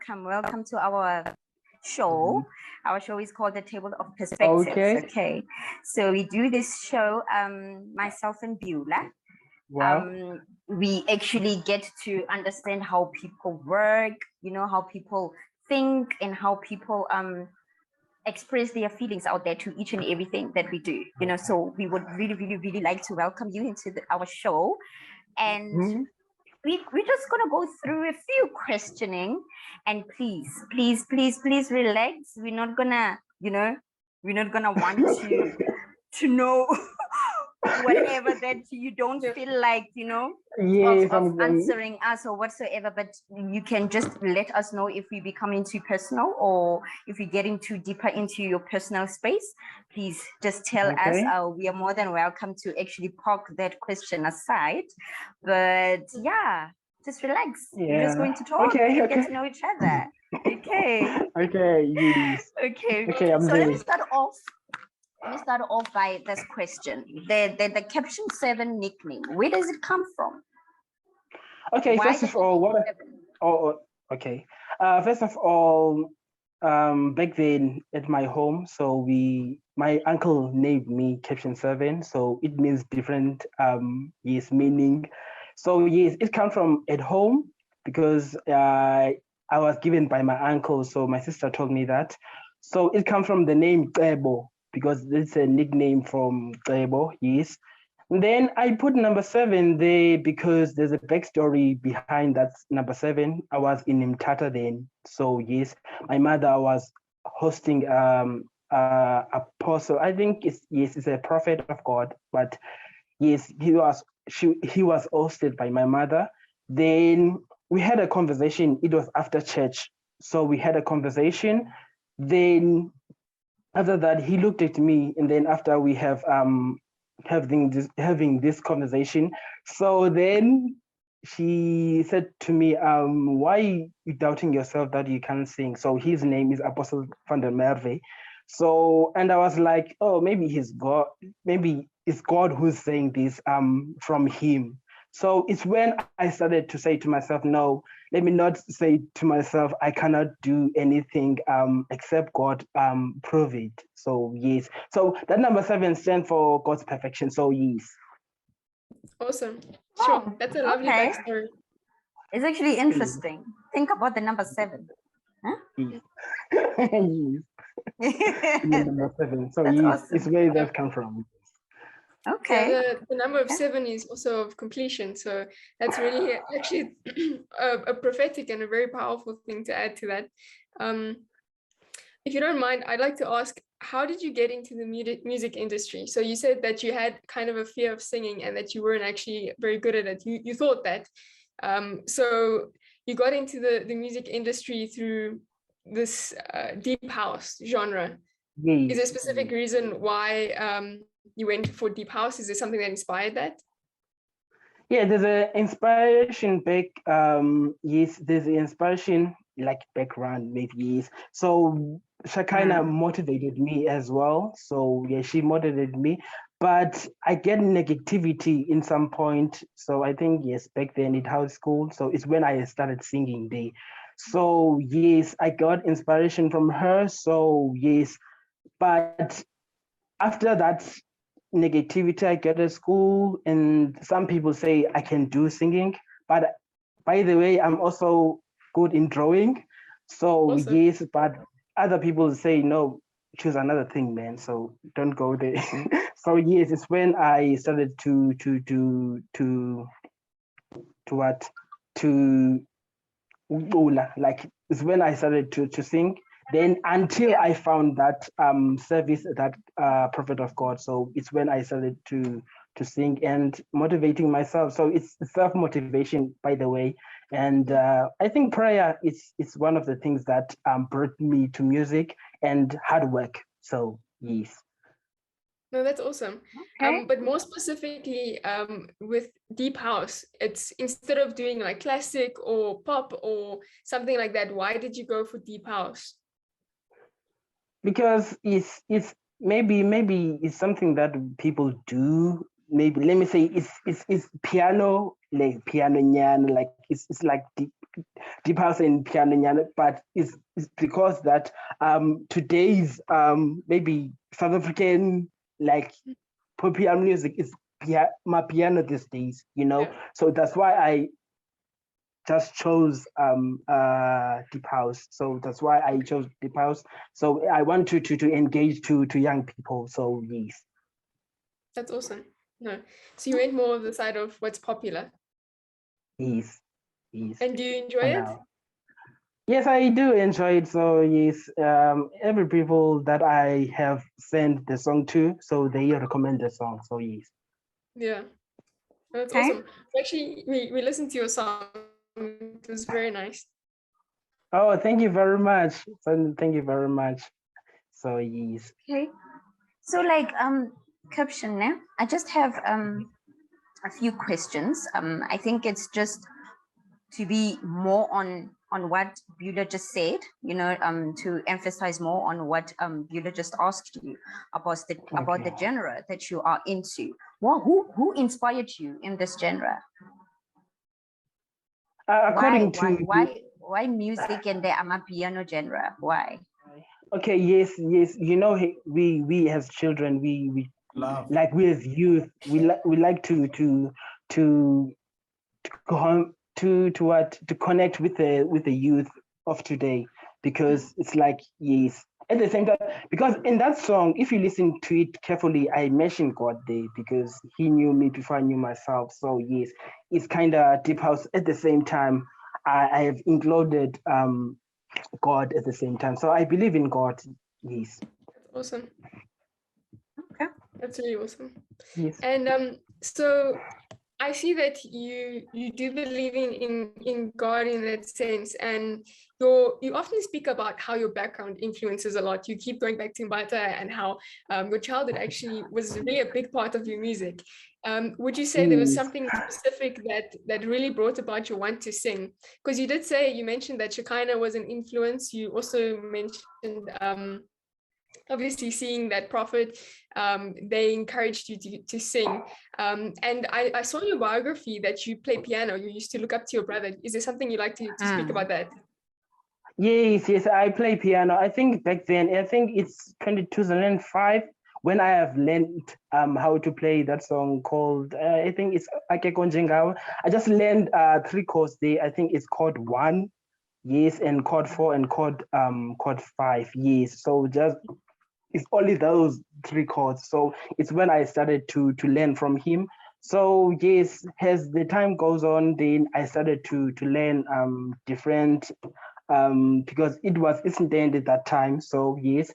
welcome to our show. Our show is called The Table of Perspectives. Okay. So we do this show, myself and Beulah. Wow. We actually get to understand how people work, how people think and how people express their feelings out there to each and everything that we do. So we would really, really, really like to welcome you into our show. And we're just gonna go through a few questioning, and please relax. We're not gonna want to know whatever that you don't feel like of answering us or whatsoever, but you can just let us know if we become too personal or if we get into deeper into your personal space. Please just tell us. We are more than welcome to actually park that question aside, but yeah, just relax. We're just going to talk and get to know each other. Okay. Yes. Okay, so let me start off by this question. The CEPTION7 nickname, where does it come from? Okay, first of all, first of all, back then at my home, so my uncle named me CEPTION7, so it means different meaning. So yes, it comes from at home because I was given by my uncle, so my sister told me that. So it comes from the name Cebo, because it's a nickname from Cebo, yes. And then I put number 7 there because there's a backstory behind that number 7. I was in Mtata then. So yes, my mother was hosting apostle. I think it's a prophet of God, but yes, he was hosted by my mother. Then we had a conversation. It was after church. So we had a conversation. Then after that, he looked at me, and then after we have having this conversation, so then she said to me, why are you doubting yourself that you can't sing? So his name is Apostle van der Merwe. So, and I was like, oh, maybe he's God, maybe it's God who's saying this from him. So it's when I started to say to myself, no, let me not say to myself, I cannot do anything except God prove it. So yes. So that number 7 stands for God's perfection. So yes. Awesome. Sure. That's a lovely backstory. It's actually interesting. Think about the number 7. Huh? Yes. Number 7. So yes, awesome. It's where that come from. Okay. Yeah, the number of 7 is also of completion. So that's really actually a prophetic and a very powerful thing to add to that. If you don't mind, I'd like to ask, how did you get into the music industry? So you said that you had kind of a fear of singing and that you weren't actually very good at it. You thought that. So you got into the music industry through this deep house genre. Yes. Is there a specific reason why you went for deep house? Is there something that inspired that? Yeah, there's an inspiration back. Yes, there's an inspiration like background, maybe yes. So Shakina motivated me as well. So yeah, she motivated me. But I get negativity in some point. So I think yes, back then in high school. So it's when I started singing there. So yes, I got inspiration from her. So yes, but after that negativity I get at school, and some people say I can do singing, but by the way, I'm also good in drawing. So awesome. Yes, but other people say no, choose another thing, man. So don't go there. So yes, it's when I started to like it's when I started to sing. Then until I found that service, that prophet of God. So it's when I started to sing and motivating myself. So it's self-motivation, by the way. And I think prayer is one of the things that brought me to music, and hard work. So yes. No, that's awesome. Okay. But more specifically, with deep house, it's instead of doing like classic or pop or something like that, why did you go for deep house? Because it's maybe it's something that people do maybe let me say it's piano, like piano nyan, like it's like deep house and piano nyan, but it's because that today's maybe South African like popular music is my piano these days, you know. Yeah. So that's why I just chose deep house. So that's why I chose deep house. So I want to engage to young people. So yes. That's awesome. No. So you went more of the side of what's popular. Yes. Yes. And do you enjoy For it? now. Yes, I do enjoy it. So yes, every people that I have sent the song to, so they recommend the song. So yes. Yeah. That's Okay. awesome. Actually, we listened to your song. It was very nice. Oh, thank you very much. Thank you very much. So yes. Okay. So like caption now. I just have a few questions. I think it's just to be more on what Beulah just said, you know, to emphasize more on what Beulah just asked you about the genre that you are into. Well, who inspired you in this genre? According Why music and the amapiano genre? Why? Okay, yes, you know, we as children, we Love. like we as youth, we like to to what to connect with the youth of today, because it's like yes, at the same time, because in that song, if you listen to it carefully, I mentioned God there because he knew me before I knew myself. So yes, it's kind of deep house. At the same time, I have included God at the same time. So I believe in God. Yes. That's awesome. Okay. That's really awesome. Yes. And so I see that you do believe in God in that sense, and you often speak about how your background influences a lot. You keep going back to Mbata and how your childhood actually was really a big part of your music. Would you say there was something specific that really brought about your want to sing? Because you mentioned that Shekinah was an influence. You also mentioned obviously seeing that prophet, they encouraged you to sing. And I saw in your biography that you play piano. You used to look up to your brother. Is there something you'd like to speak about that? Yes, I play piano. I think back then, I think it's 2005 when I have learned how to play that song called, I think it's Ake Konjengawa. I just learned 3 chords there. I think it's chord 1, yes, and chord 4 and chord 5, yes. So just it's only those 3 chords. So it's when I started to learn from him. So yes, as the time goes on, then I started to learn different because it was Eastern at that time. So yes,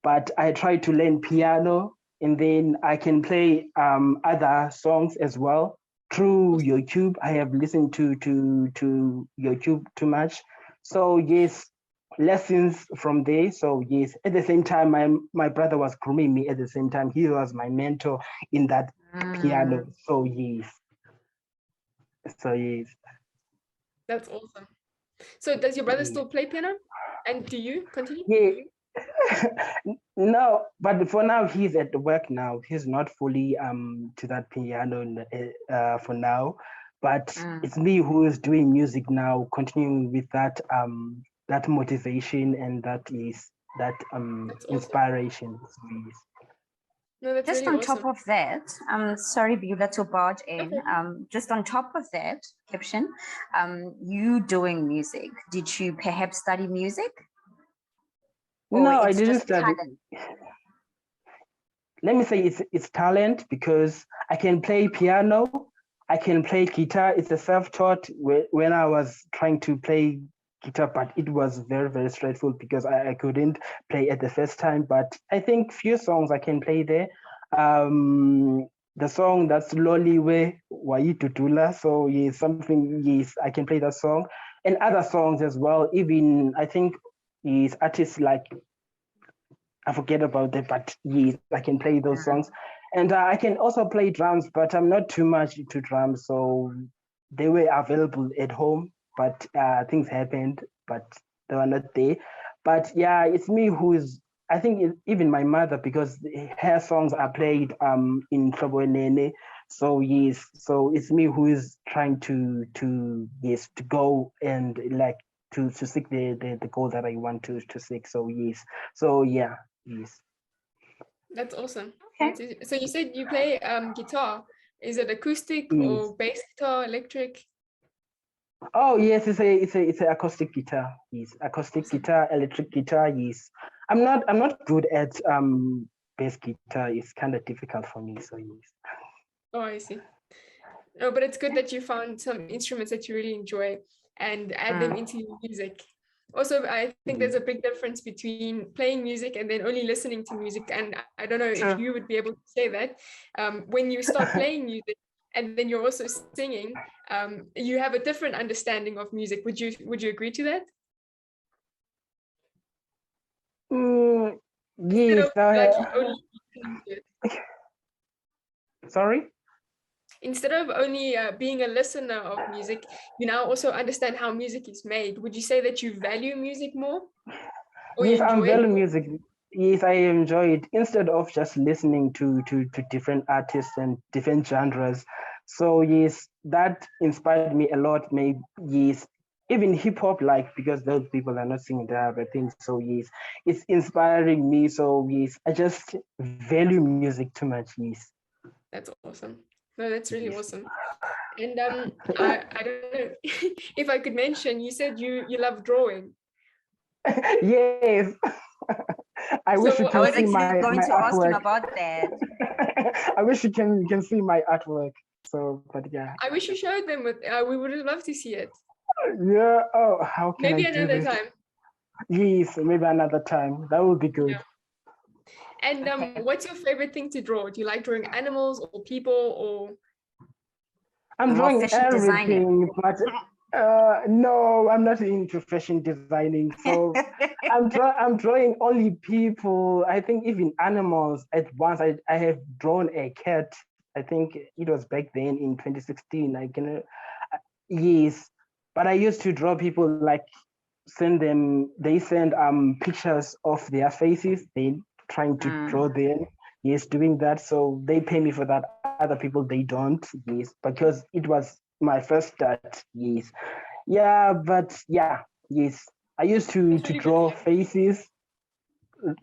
but I tried to learn piano, and then I can play other songs as well through YouTube. I have listened to YouTube too much. So yes, lessons from there. So yes, at the same time, my brother was grooming me. At the same time, he was my mentor in that piano. So yes. So yes. That's awesome. So does your brother still play piano? And do you continue? Yeah. No, but for now he's at work now. He's not fully to that piano for now. But it's me who is doing music now, continuing with that that motivation and that That's awesome. inspiration. So yes. No, that's Just really on awesome. top of that, sorry, Beulah, to barge in. Okay. Just on top of that, caption, you doing music. Did you perhaps study music? Or No, I it's didn't just study. talent? Let me say it's talent because I can play piano, I can play guitar. It's a self-taught when I was trying to play guitar, but it was very, very stressful because I couldn't play at the first time. But I think few songs I can play there. The song that's Loli We Waitutula. So yes, something, yes, I can play that song. And other songs as well. Even I think is artists like I forget about that, but yes, I can play those songs. And I can also play drums, but I'm not too much into drums. So they were available at home, but things happened, but they were not there. But yeah, it's me who is I think even my mother, because her songs are played in Nene. So yes, so it's me who is trying to go and like to seek the goal that I want to seek. So yes. So yeah, yes. That's awesome. Okay. So you said you play guitar. Is it acoustic Yes. or bass guitar, electric? Oh yes, it's a acoustic guitar. Yes, acoustic Awesome. guitar, electric guitar. Yes, I'm not good at bass guitar. It's kind of difficult for me. So yes. Oh, I see. Oh, but it's good that you found some instruments that you really enjoy and add them into your music. Also, I think there's a big difference between playing music and then only listening to music. And I don't know if True. you would be able to say that. When you start playing music and then you're also singing, you have a different understanding of music. Would you agree to that? Mm, Instead yes. of like only listening to it. Sorry. Instead of only being a listener of music, you now also understand how music is made. Would you say that you value music more or you Yes, I'm enjoy it very more? music. Yes, I enjoy it instead of just listening to different artists and different genres. So yes, that inspired me a lot. Maybe yes, even hip hop, like because those people are not singing the other things. So yes, it's inspiring me. So yes, I just value music too much. Yes, That's awesome. No, that's really yes, awesome. And I don't know if I could mention, you said you love drawing. yes. I wish you So I I can was was see actually actually, going my to ask him artwork. about that. I wish you can see my artwork. So, but yeah. I wish you showed them with, we would have loved to see it. Yeah. Oh, how can I Maybe do another this? time. Yes, maybe another time. That would be good. Yeah. And Okay. what's your favorite thing to draw? Do you like drawing animals or people or I'm You're more drawing fashion designing. everything, but no, I'm not into fashion designing. So I'm drawing only people. I think even animals. At once, I have drawn a cat. I think it was back then in 2016. I can yes, but I used to draw people like they send pictures of their faces, they trying to draw them, yes, doing that, so they pay me for that. Other people they don't, yes, because it was my first start, yes. Yeah, but yeah, yes, I used to that's really good to draw hear. faces.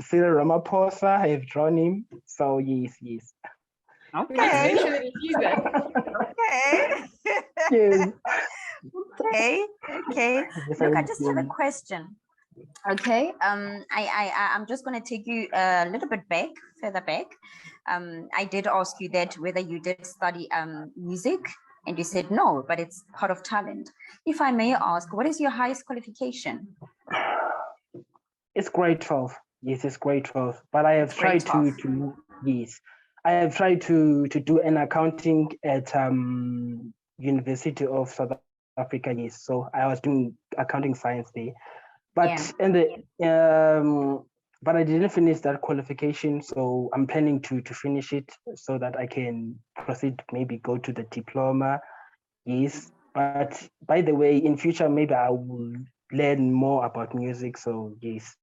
Cyril Ramaphosa, I have drawn him, so yes, yes. We need to make Okay. sure that he sees that. Okay. Yes, Okay. Okay. yes, I Look, I will just have a do. question. Okay. I'm just going to take you a little bit back, further back. I did ask you that whether you did study music, and you said no, but it's part of talent. If I may ask, what is your highest qualification? It's grade 12. Yes, it's grade 12. But I have It's grade tried 12. to yes. I have tried to do an accounting at University of South Africa, yes. So I was doing accounting science there. Yeah. But in the but I didn't finish that qualification, so I'm planning to finish it so that I can proceed, maybe go to the diploma. Yes. But by the way, in future maybe I will learn more about music. So yes.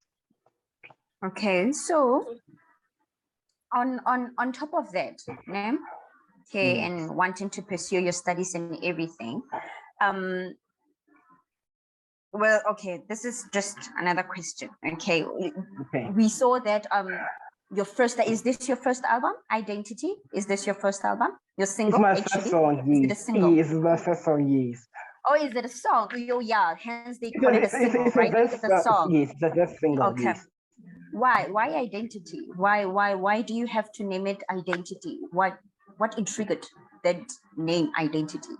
Okay. So on top of that, no? Okay, Yes. and wanting to pursue your studies and everything. Um, well, okay, this is just another question. Okay, Okay. we saw that your first, is this your first album, Identity? Is this your first album? Your It's single, my first actually? song, Is it a yes. single? Yes, it's my first song, yes. Oh, is it a song? Oh, yeah, hence they It's call it a single, it's a right? It's best, a song. yes, it's a best single, Okay. yes. Why Identity? Why do you have to name it Identity? What intrigued that name Identity?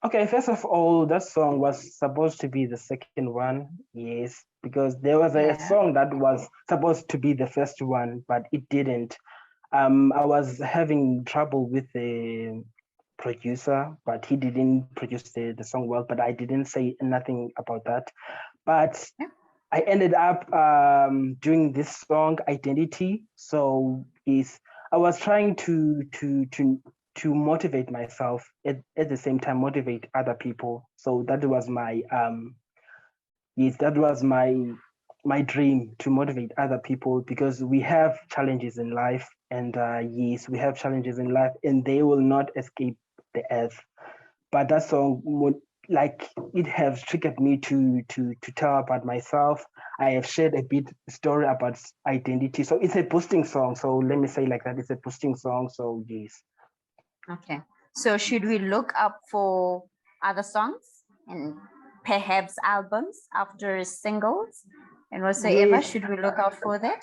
Okay, first of all, that song was supposed to be the second one, yes, because there was a Yeah. song that was supposed to be the first one, but it didn't. I was having trouble with the producer, but he didn't produce the song well, but I didn't say nothing about that. But Yeah. I ended up doing this song Identity. So is I was trying to motivate myself at the same time motivate other people. So that was my yes, that was my dream to motivate other people, because we have challenges in life, and yes, we have challenges in life, and they will not escape the earth. But that song would, like, it has triggered me to tell about myself. I have shared a bit story about identity, so it's a boosting song. So let me say like that, it's a boosting song. So yes. Okay. So should we look up for other songs and perhaps albums after singles and whatsoever? Yes. Should we look out for that?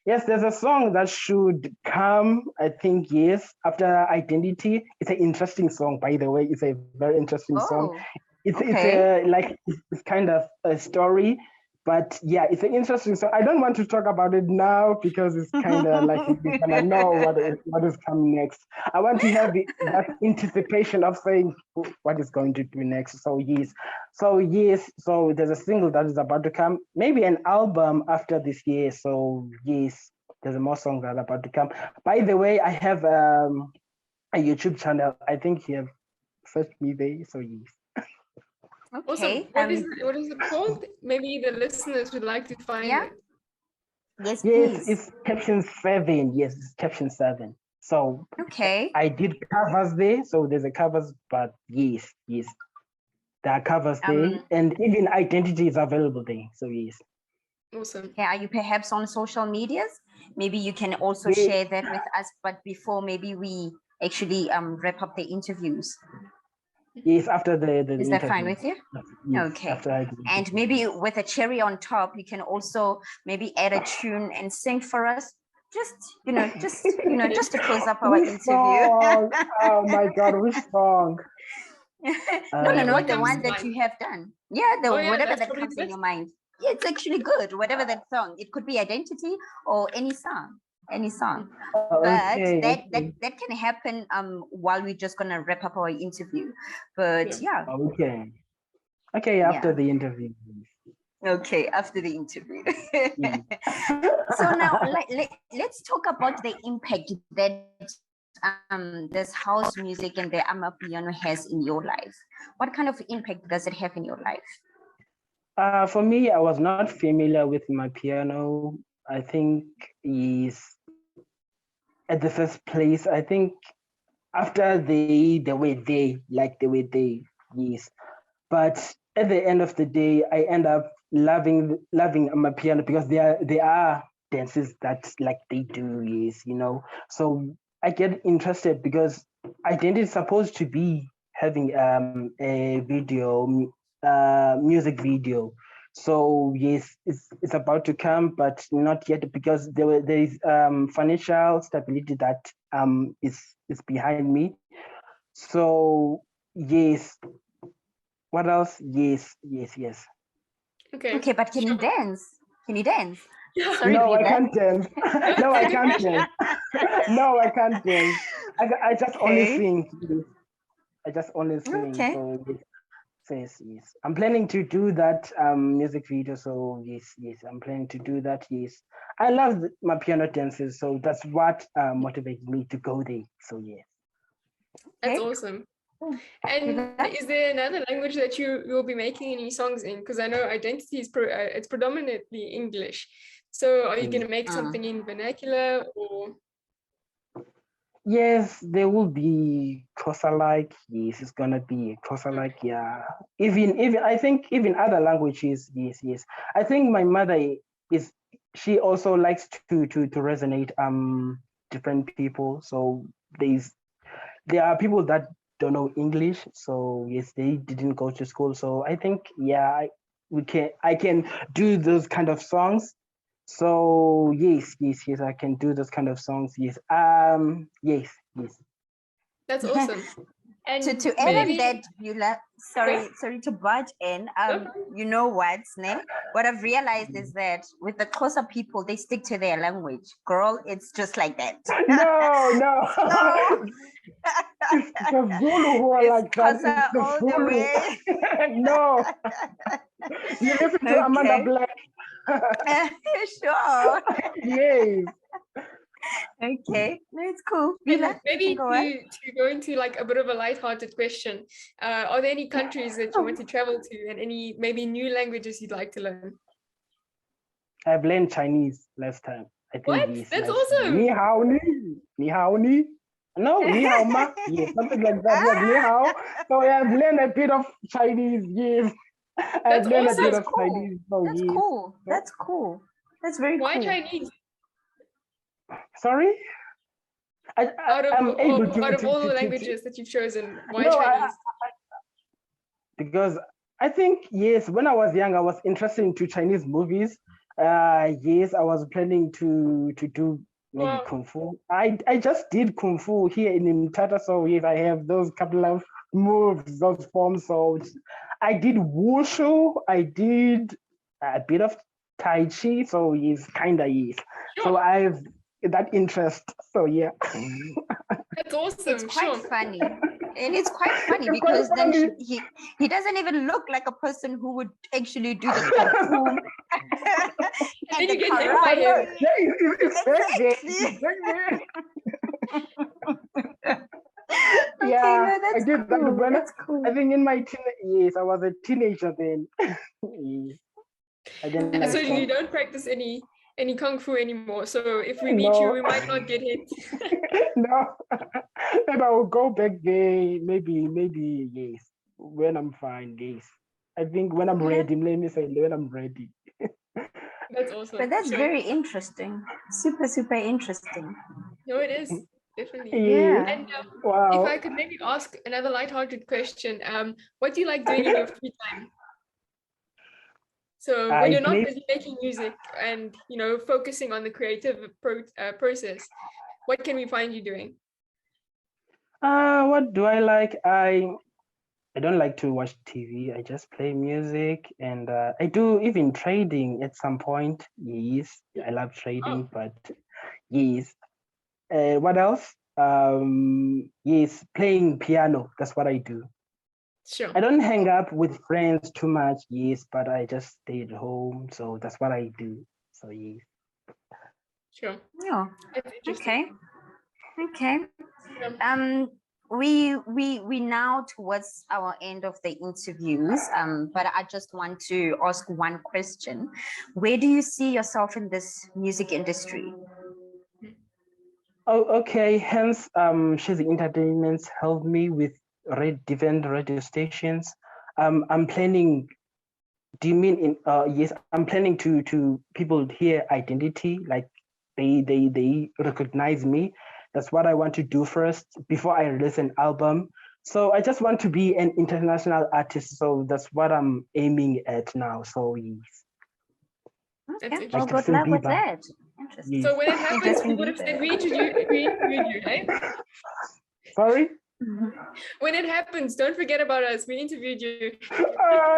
Yes, there's a song that should come, I think, yes, after Identity. It's an interesting song, by the way. It's a very interesting song. Oh, It's okay. a like it's kind of a story, but yeah, it's an interesting song. I don't want to talk about it now because it's kind of like you're gonna know what is coming next. I want to have that anticipation of saying what is going to be next. So there's a single that is about to come, maybe an album after this year. So yes, there's more songs that are about to come. By the way, I have a YouTube channel. I think you have searched me there. So yes. Awesome. Okay. What is it called? Maybe the listeners would like to find Yeah. it. Yes, Yes, please. it's Caption 7. Yes, it's Caption 7. So Okay. I did covers there. So there's a covers, but yes, there are covers there, and even Identity is available there. So yes. Awesome. Yeah, are you perhaps on social medias? Maybe you can also Yeah. share that with us, but before maybe we actually wrap up the interviews. Yes, after the Is that fine interview. with you? Yes, Okay. after I do the And interview. maybe with a cherry on top, you can also maybe add a tune and sing for us. Just to close up our Which interview. song? Oh my God, which song? No, What the comes one to that you mind? have done. Yeah, Oh yeah, whatever that's that probably comes the in your best. mind. Yeah, it's actually good. Whatever that song. It could be Identity or any song. Any song. But Okay. that can happen while we're just gonna wrap up our interview. But yeah. Okay. Okay, after Yeah. the interview. Okay, after the interview. Yes. So now let's talk about the impact that this house music and the amapiano has in your life. What kind of impact does it have in your life? For me, I was not familiar with my piano. I think is at the first place. I think after they were there, like they were there, yes. But at the end of the day, I end up loving my piano because there are dances that like they do, yes, you know. So I get interested because Identity is supposed to be having a music video. So yes, it's about to come, but not yet because there is financial stability that is behind me. So yes, what else? Yes. Okay. Okay, but can you Sure. dance? Can you dance? Yeah. Sorry, No, I Vila. can't dance. No, No, it's a I good can't question. dance. No, I can't dance. I just only Okay. sing. Yes. I just only sing. Okay. So yes. I'm planning to do that music video. So yes. I'm planning to do that. Yes. I love my piano dances. So that's what motivates me to go there. So yes. That's Okay. awesome. Cool. And is there another language that you'll be making any songs in? Because I know Identity is it's predominantly English. So are you going to make something in vernacular or? Yes, there will be Xhosa-like. Yes, it's gonna be Xhosa-like. Yeah, even I think even other languages. Yes. I think my mother is she also likes to resonate different people. So there are people that don't know English. So yes, they didn't go to school. So I think I can do those kind of songs. So yes, I can do those kind of songs. Yes. That's awesome. And to add on that, Beulah, Yeah. sorry to barge in. Okay. You know what, Sneh? What I've realized is that with the Xhosa people, they stick to their language. Girl, it's just like that. No. So It's the Zulu who are it's like that. It's Xhosa the all the Zulu. way. No. You listen to Amanda Okay. Black. Sure. Yes. Okay. No, it's cool. And Vila, you maybe can go on. to go into like a bit of a light-hearted question, are there any countries that you want to travel to and any maybe new languages you'd like to learn? I've learned Chinese last time. I think What? yes. That's Like awesome. ni hao ni, ni hao ni. No, ni hao ma. Yes, something like that. Yes, ni hao. So I've learned a bit of Chinese. Yes, I've That's learned a bit awesome. of Chinese. So That's yes. cool. That's cool. That's very Why cool. Chinese? Sorry. Out of I'm able to out of all the to- languages that you've chosen, why No, Chinese? because I think yes, when I was young, I was interested into Chinese movies. Yes, I was planning to do maybe Wow. kung fu. I just did kung fu here in Mtata, so yes, I have those couple of moves, those forms. So I did wushu. I did a bit of tai chi. So yes, kinda yes. So Sure. I've that interest. So yeah. That's awesome. It's quite Sure. funny. And it's quite funny It's quite because then funny. he doesn't even look like a person who would actually do the kung fu And then and the you get hit by karate. him. Yeah, it's back there. Exactly. It's back there. Okay, Yeah, no, I that's did that cool. when That's cool. I think in my yes, I was a teenager then. Yes. I didn't So like you that. don't practice any kung fu anymore. So if we meet you, No, we might not get hit. no. Maybe I will go back there. Maybe yes. When I'm fine, yes. I think when I'm Yeah. ready. Let me say when I'm ready. That's awesome. But that's Sure. very interesting. Super, super interesting. No, it is definitely. Yeah. Yes. And if Wow. I could maybe ask another lighthearted question, what do you like doing in your free time? So when you're not Maybe busy making music and focusing on the creative process, what can we find you doing? what do I like? I don't like to watch TV. I just play music and I do even trading at some point. Yes, I love trading, but yes. What else? Yes, playing piano. That's what I do. Sure. I don't hang up with friends too much, yes, but I just stay at home. So that's what I do. So yes. Sure. Yeah. That's interesting. Okay. Yeah. We now towards our end of the interviews. But I just want to ask one question. Where do you see yourself in this music industry? Oh, okay. Hence, She's Entertainment helped me with different radio stations. I'm planning. Do you mean in? Yes, I'm planning to people hear identity, like they recognize me. That's what I want to do first before I release an album. So I just want to be an international artist. So that's what I'm aiming at now. So yes. That's Okay. Well, interesting. good luck with Bieber. that. Interesting. Yes. So when it happens, Justin we would have Bieber. said we interviewed you, hey? Sorry. When it happens, don't forget about us. We interviewed you.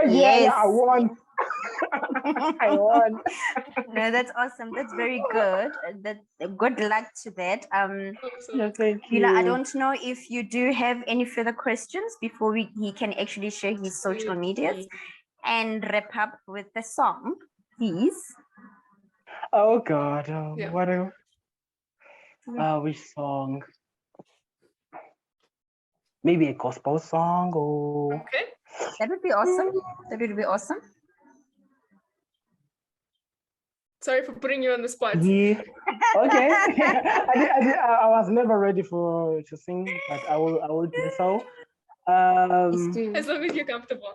Yeah, I won. I won. No, that's awesome. That's very good. That good luck to that. Awesome. Yeah, thank you. Bila, I don't know if you do have any further questions before he can actually share his social medias and wrap up with the song, please. Oh God, Yeah. what a which song? Maybe a gospel song or Okay. That would be awesome. That would be awesome. Sorry for putting you on the spot. yeah. Okay. I was never ready to sing, but I will do so. As long as you're comfortable.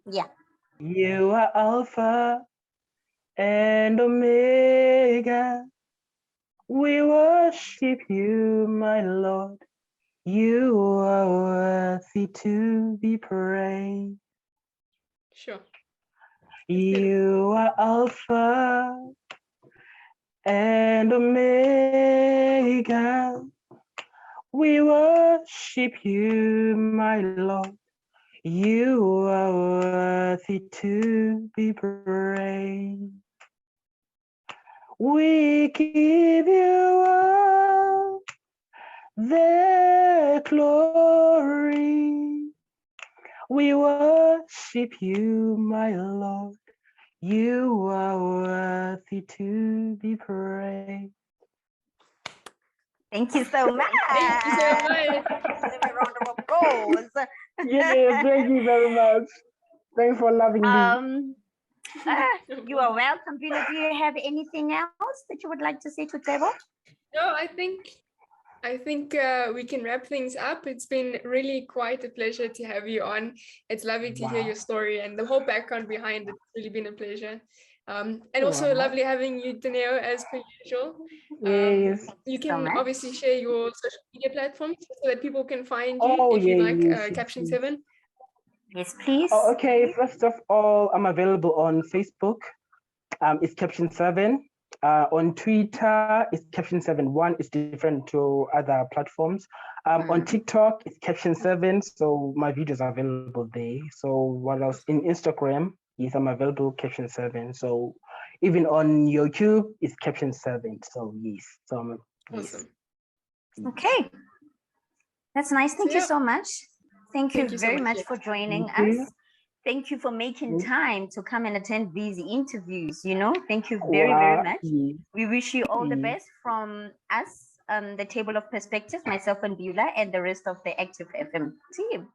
Yeah. You are Alpha and Omega. We worship you, my Lord. You are worthy to be praised. Sure. You are Alpha and Omega. We worship you, my Lord. You are worthy to be praised. We give you all the glory. We worship you, my Lord. You are worthy to be praised. Thank you so much. Thank you so much. Give a round of applause. Yes, thank you very much. Thanks for loving me. You are welcome, Bina. Do you have anything else that you would like to say to Cebo? No, I think we can wrap things up. It's been really quite a pleasure to have you on. It's lovely to hear Wow. your story and the whole background behind it. It's really been a pleasure. And also Wow. lovely having you, Daneo, as per usual. Yes. You So can much. obviously share your social media platforms so that people can find you Oh, if you'd like yes. Caption Yes. 7. Yes, please. Oh, okay. First of all, I'm available on Facebook. It's Caption7. On Twitter, it's Caption71. It's different to other platforms. On TikTok, it's Caption7. So my videos are available there. So what else? In Instagram, yes, I'm available Caption7. So even on YouTube, it's Caption7. So yes. So yes. Awesome. Okay. That's nice. Thank you yeah. so much. Thank you Thank you so very much. much for joining Thank you. us. Thank you for making Yes. time to come and attend these interviews. Thank you very, very Wow. much. Yes. We wish you all the Yes. best from us, the Table of Perspectives, myself and Beulah, and the rest of the Active FM team.